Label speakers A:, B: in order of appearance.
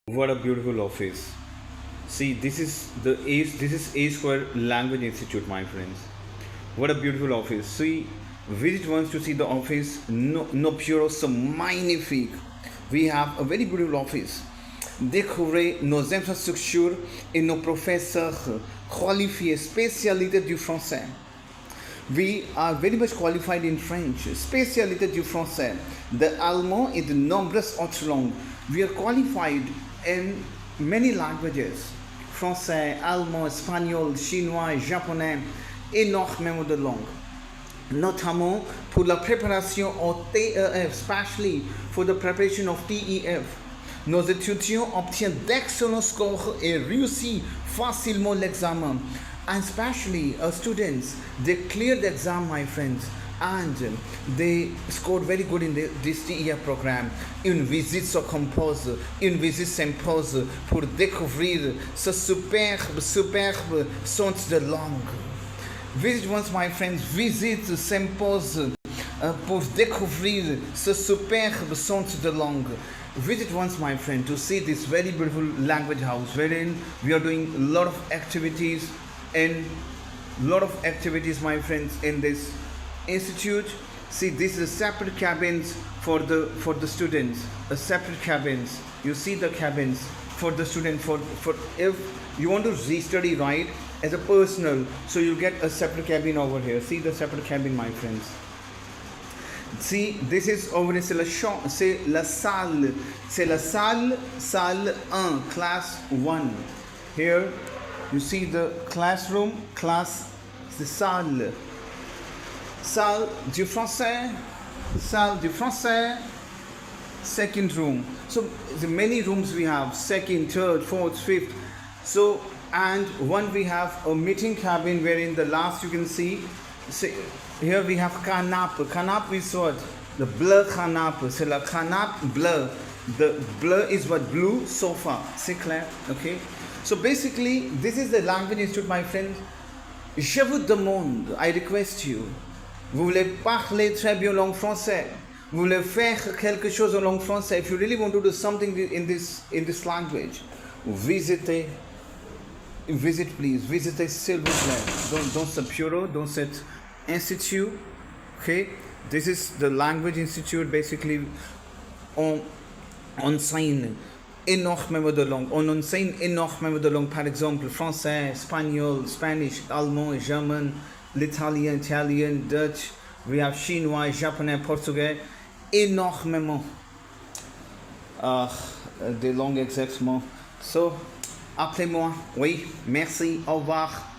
A: What a beautiful office. See, this is A Square Language Institute, my friends. What a beautiful office. See, visit once to see the office. No pure, so magnifique. We have a very beautiful office. Découvrez nos infrastructures et nos professeurs qualifiés, spécialité du français. We are very much qualified in French, spécialité du français, the allemand et de nombreuses autres langues. We are qualified in many languages, français, allemand, espagnol, chinois, japonais, énormément de langues, notamment pour la préparation au TEF, especially for the preparation of TEF. Nos étudiants obtiennent d'excellents scores et réussissent facilement l'examen. And especially students, they cleared the exam, my friends, and they scored very good in this TEF program. Une visite se compose, une visite s'impose pour découvrir ce superbe centre de langue. Visit once, my friends, visite s'impose pour découvrir ce superbe centre de langue. Visit once, my friend, to see this very beautiful language house wherein we are doing a lot of activities, my friends, in this institute. See, this is separate cabins for the students, a separate cabins. You see the cabins for the student, for if you want to restudy, right, as a personal, so you get a separate cabin over here. See the separate cabin, my friends. See, this is over here, c'est la salle, salle 1, class 1. Here you see the classroom, the salle du français, second room. So the many rooms we have, second, third, fourth, fifth. So, and one we have a meeting cabin wherein the last you can see, here we have canapé. Canapé is what? The bleu canapé. C'est la canapé bleu. The bleu is what? Blue sofa. C'est clair? Okay. So basically, this is the language institute, my friends. Je vous demande, I request you, vous voulez parler très bien langue française, vous voulez faire quelque chose en langue française, if you really want to do something in this language, visit please, visitez s'il vous plaît. Dans ce bureau, dans cet institut, okay? This is the language institute, basically. On enseigne énormément de langues. On enseigne énormément de langues, par exemple français, espagnol, Spanish, allemand, German, l'italien, Italian, Dutch. We have chinois, japonais, portugais. Énormément des langues exactement. So, appelez-moi. Oui, merci, au revoir.